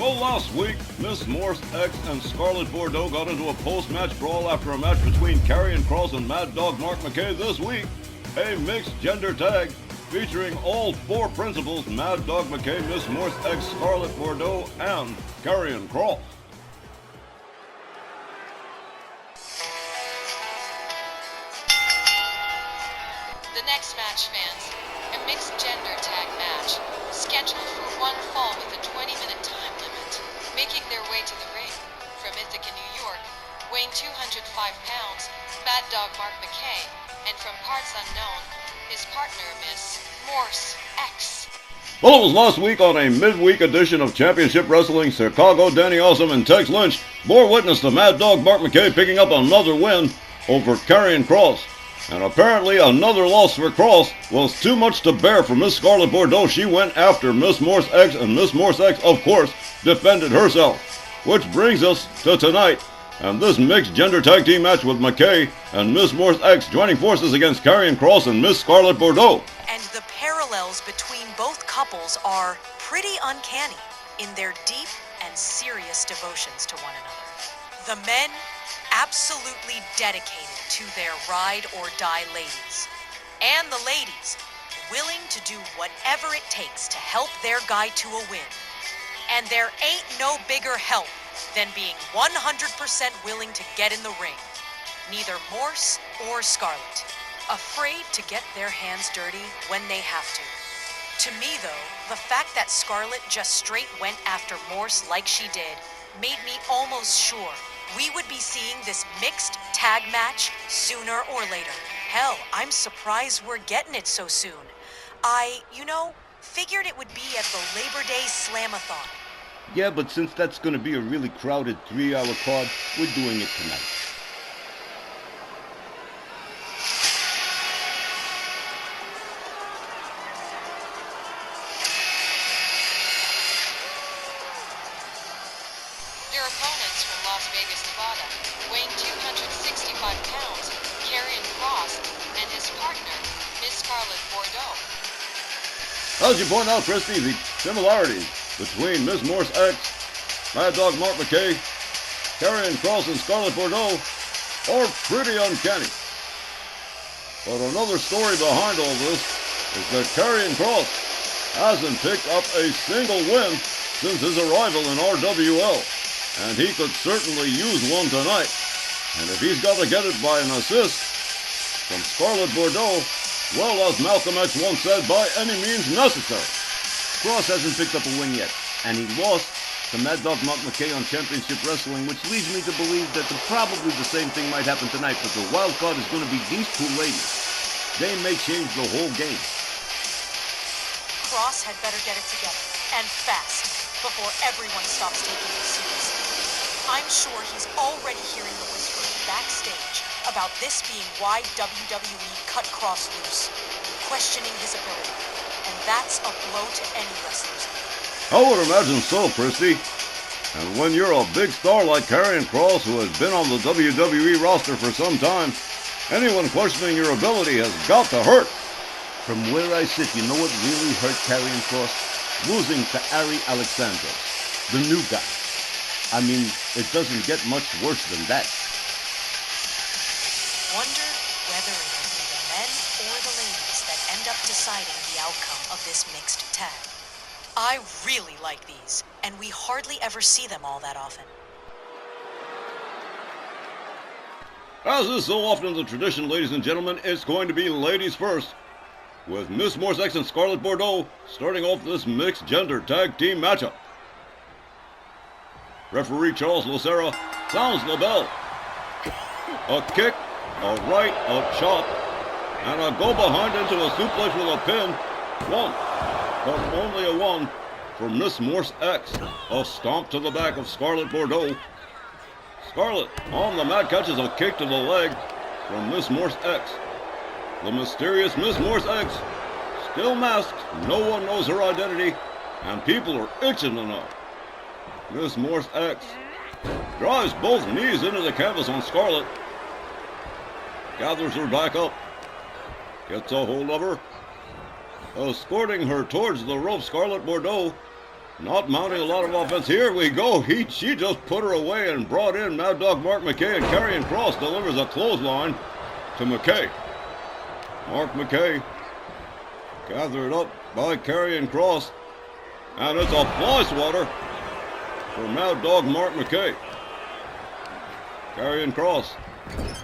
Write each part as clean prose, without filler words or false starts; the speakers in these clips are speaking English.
Well, last week, Miss Morse X and Scarlett Bordeaux got into a post-match brawl after a match between KARRION, KROSS, and Mad Dog Mark McKAY. This week, a mixed gender tag featuring all four principals: Mad Dog McKAY, Miss Morse X, Scarlett Bordeaux, and KARRION, KROSS. The next match, fans, a mixed gender tag match, scheduled for one fall with a 20-minute time limit. Making their way to the ring, from Ithaca, New York, weighing 205 pounds, Mad Dog Mark McKAY, and from parts unknown, his partner, Miss Morse X. Well, it was last week on a midweek edition of Championship Wrestling. Chicago Danny Awesome and Tex Lynch bore witness to Mad Dog Mark McKAY picking up another win over KARRION, KROSS. And apparently another loss for KROSS was too much to bear for Miss Scarlett Bordeaux. She went after Miss Morse X, and Miss Morse X, of course, defended herself. Which brings us to tonight, and this mixed gender tag team match with McKAY and Miss Morse X joining forces against KARRION, KROSS, and Miss Scarlett Bordeaux. And the parallels between both couples are pretty uncanny in their deep and serious devotions to one another. The men absolutely dedicated to their ride-or-die ladies. And the ladies willing to do whatever it takes to help their guy to a win. And there ain't no bigger help than being 100% willing to get in the ring. Neither Morse or Scarlett afraid to get their hands dirty when they have to. To me, though, the fact that Scarlett just straight went after Morse like she did made me almost sure we would be seeing this mixed tag match sooner or later. Hell, I'm surprised we're getting it so soon. I figured it would be at the Labor Day Slamathon. Yeah, but since that's going to be a really crowded 3-hour card, we're doing it tonight. Their opponents from Las Vegas, Nevada, weighing 265 pounds, KARRION, KROSS, and his partner, Miss Scarlett Bordeaux. As you point out, Christy, the similarities between Miss Morse X, Mad Dog Mark McKAY, KARRION, KROSS, and Scarlett Bordeaux are pretty uncanny. But another story behind all this is that KARRION, KROSS hasn't picked up a single win since his arrival in RWL, and he could certainly use one tonight. And if he's got to get it by an assist from Scarlett Bordeaux, well, as Malcolm X once said, by any means necessary. KROSS hasn't picked up a win yet, and he lost to Mad Dog Mark McKAY on Championship Wrestling, which leads me to believe that probably the same thing might happen tonight, but the wild card is going to be these two ladies. They may change the whole game. KROSS had better get it together, and fast, before everyone stops taking him seriously. I'm sure he's already hearing the whispers backstage about this being why WWE cut KROSS loose, questioning his ability, and that's a blow to any wrestler's ego. I would imagine so, Christy. And when you're a big star like KARRION, KROSS, who has been on the WWE roster for some time, anyone questioning your ability has got to hurt. From where I sit, you know what really hurt KARRION, KROSS? Losing to Ari Alexandros, the new guy. I mean, it doesn't get much worse than that. Wonder whether it will be the men or the ladies that end up deciding the outcome of this mixed tag. I really like these, and we hardly ever see them all that often. As is so often the tradition, ladies and gentlemen, it's going to be ladies first, with Miss Morse X and Scarlett Bordeaux starting off this mixed gender tag team matchup. Referee Charles Lucera sounds the bell. A kick, a right, a chop, and a go behind into a suplex with a pin. One, but only a one, for Miss Morse X. A stomp to the back of Scarlett Bordeaux. Scarlett on the mat catches a kick to the leg from Miss Morse X. The mysterious Miss Morse X, still masked, no one knows her identity, and people are itching to know. Miss Morse X drives both knees into the canvas on Scarlett, gathers her back up, gets a hold of her, escorting her towards the rope. Scarlett Bordeaux Not mounting a lot of offense. Here we go. She just put her away and brought in Mad Dog Mark McKay, and KARRION Kross delivers a clothesline to McKay. Mark McKay gathered up by KARRION Kross, and it's a fly swatter for Mad Dog Mark McKay. KARRION Kross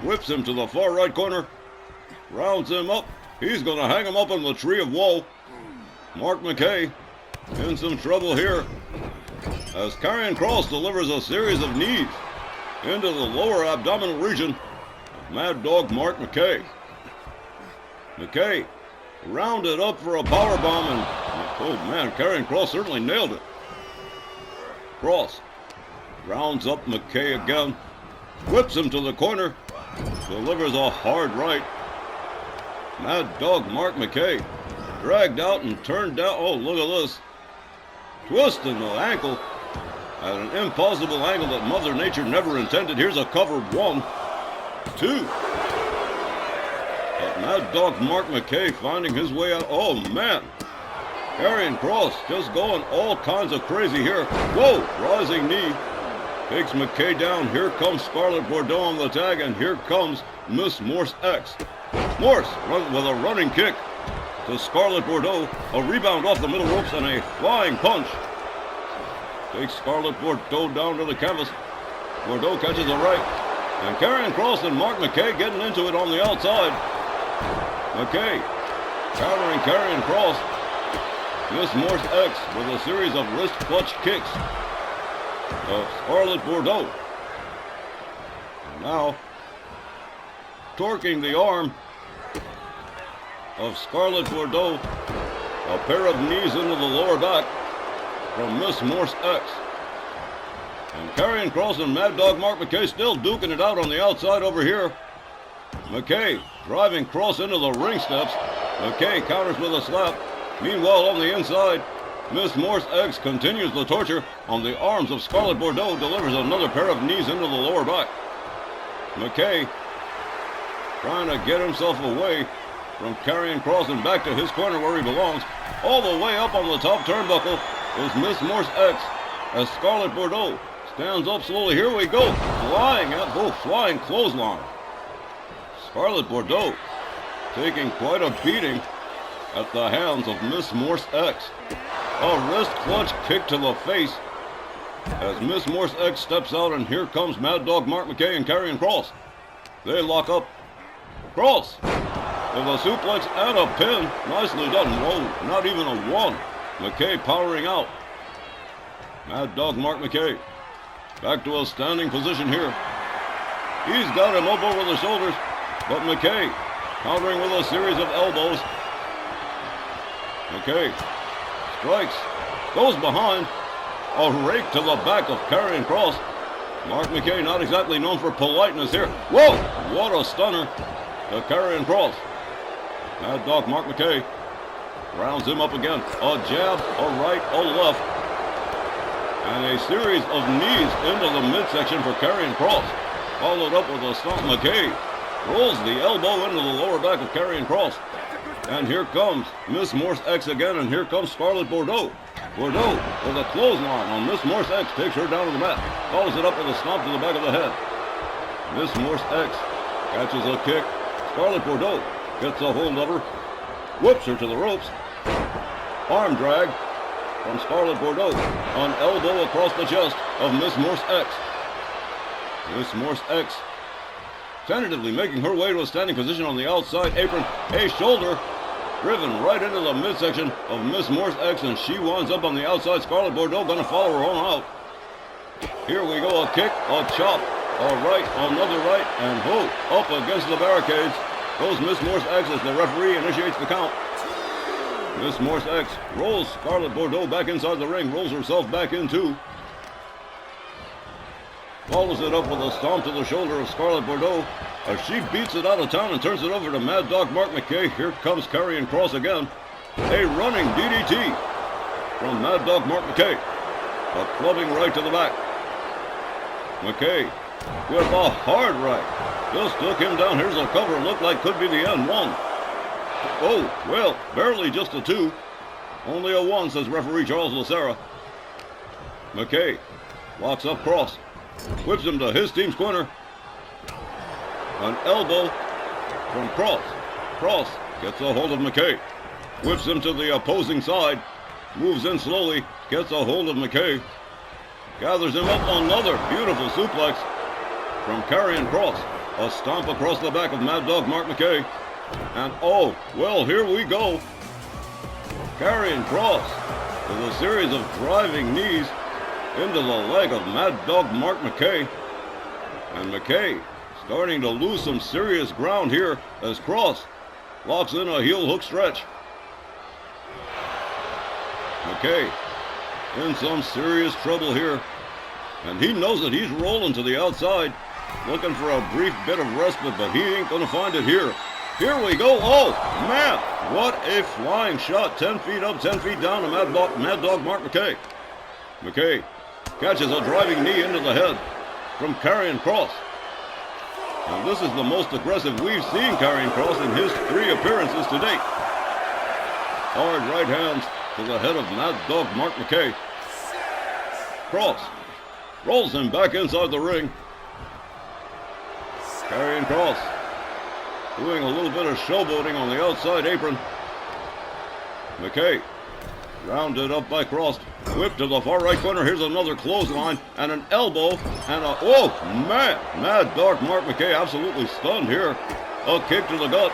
whips him to the far right corner, rounds him up. He's going to hang him up on the tree of woe. Mark McKay in some trouble here as KARRION Kross delivers a series of knees into the lower abdominal region of Mad Dog Mark McKay. McKay rounded up for a power bomb, and oh man, KARRION Kross certainly nailed it. Kross rounds up McKay again, whips him to the corner, delivers a hard right. Mad Dog Mark McKay dragged out and turned down. Oh, look at this. Twisting the ankle at an impossible angle that Mother Nature never intended. Here's a cover 1, 2. But Mad Dog Mark McKay finding his way out. Oh, man. KARRION Kross just going all kinds of crazy here. Whoa, rising knee. Takes McKay down. Here comes Scarlett Bordeaux on the tag, and here comes Miss Morse X. Morse with a running kick to Scarlett Bordeaux, a rebound off the middle ropes, and a flying punch. Takes Scarlett Bordeaux down to the canvas. Bordeaux catches a right, and KARRION Kross and Mark McKay getting into it on the outside. McKay countering KARRION Kross. Miss Morse X with a series of wrist clutch kicks of Scarlett Bordeaux. And now, torquing the arm of Scarlett Bordeaux, a pair of knees into the lower back from Miss Morse X. And KARRION Kross and Mad Dog Mark McKay still duking it out on the outside over here. McKay driving Kross into the ring steps. McKay counters with a slap. Meanwhile, on the inside, Miss Morse X continues the torture on the arms of Scarlett Bordeaux, delivers another pair of knees into the lower back. McKay trying to get himself away from KARRION Kross and back to his corner where he belongs. All the way up on the top turnbuckle is Miss Morse X as Scarlett Bordeaux stands up slowly. Here we go, flying clothesline. Scarlett Bordeaux taking quite a beating at the hands of Miss Morse X. A wrist clutch kick to the face as Miss Morse X steps out, and here comes Mad Dog Mark McKay and KARRION Kross. They lock up. Kross with a suplex and a pin. Nicely done. Whoa, not even a 1. McKay powering out. Mad Dog Mark McKay back to a standing position here. He's got him up over the shoulders, but McKay countering with a series of elbows. McKay strikes, goes behind, a rake to the back of KARRION Kross. Mark McKay not exactly known for politeness here. Whoa, what a stunner to KARRION Kross. Mad Dog Mark McKay rounds him up again. A jab, a right, a left, and a series of knees into the midsection for KARRION Kross. Followed up with a stomp. McKay rolls the elbow into the lower back of KARRION Kross. And here comes Miss Morse X again, and here comes Scarlett Bordeaux. Bordeaux with a clothesline on Miss Morse X, takes her down to the mat, follows it up with a stomp to the back of the head. Miss Morse X catches a kick. Scarlett Bordeaux gets a hold of her, whips her to the ropes. Arm drag from Scarlett Bordeaux, an elbow across the chest of Miss Morse X. Miss Morse X tentatively making her way to a standing position on the outside apron. A shoulder driven right into the midsection of Miss Morse X, and she winds up on the outside. Scarlett Bordeaux going to follow her on out. Here we go, a kick, a chop, a right, another right, and up against the barricades goes Miss Morse X as the referee initiates the count. Miss Morse X rolls Scarlett Bordeaux back inside the ring, rolls herself back in too. Follows it up with a stomp to the shoulder of Scarlett Bordeaux as she beats it out of town and turns it over to Mad Dog Mark McKay. Here comes KARRION Kross again. A running DDT from Mad Dog Mark McKay. A clubbing right to the back. McKay with a hard right. Just took him down. Here's a cover. Looked like could be the end. 1. Oh, well, barely just a 2. Only a 1, says referee Charles Lucera. McKAY locks up Kross, whips him to his team's corner. An elbow from Kross. Kross gets a hold of McKAY, whips him to the opposing side, moves in slowly, gets a hold of McKAY, gathers him up. Another beautiful suplex from Karrion Kross. A stomp across the back of Mad Dog Mark McKAY. And oh, well, here we go. Karrion Kross with a series of driving knees into the leg of Mad Dog Mark McKAY. And McKAY starting to lose some serious ground here as Kross locks in a heel hook stretch. McKAY in some serious trouble here. And he knows that he's rolling to the outside, looking for a brief bit of respite, but he ain't gonna find it here. Here we go. Oh, man, what a flying shot. 10 feet up, 10 feet down to Mad Dog Mark McKAY. McKAY catches a driving knee into the head from Karrion Kross. And this is the most aggressive we've seen Karrion Kross in his 3 appearances to date. Hard right hands to the head of Mad Dog Mark McKAY. Kross rolls him back inside the ring. Karrion Kross doing a little bit of showboating on the outside apron. McKAY rounded up by Kross. Whip to the far right corner. Here's another clothesline and an elbow and a... Oh, man! Mad Dog Mark McKAy absolutely stunned here. A kick to the gut.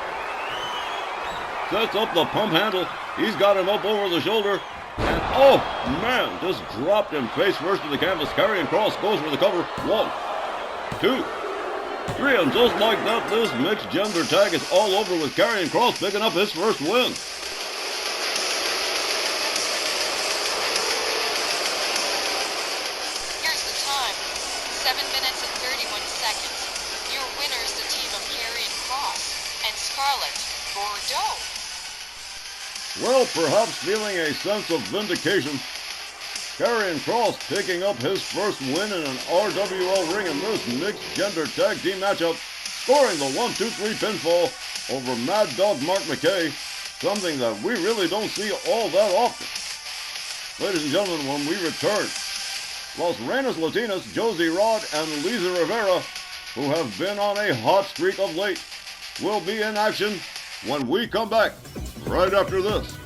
Sets up the pump handle. He's got him up over the shoulder. And oh, man! Just dropped him face first to the canvas. Karrion Kross goes for the cover. 1, 2, 3, and just like that, this mixed gender tag is all over with Karrion Kross picking up his first win. Here's the time. 7 minutes and 31 seconds. Your winners, the team of Karrion Kross and SCARLETT, BORDEAUX. Well, perhaps feeling a sense of vindication, Karrion Kross picking up his first win in an RWL ring in this mixed gender tag team matchup, scoring the 1-2-3 pinfall over Mad Dog Mark McKAy, something that we really don't see all that often. Ladies and gentlemen, when we return, Los Reinas Latinas, Josie Rod and Lisa Rivera, who have been on a hot streak of late, will be in action when we come back right after this.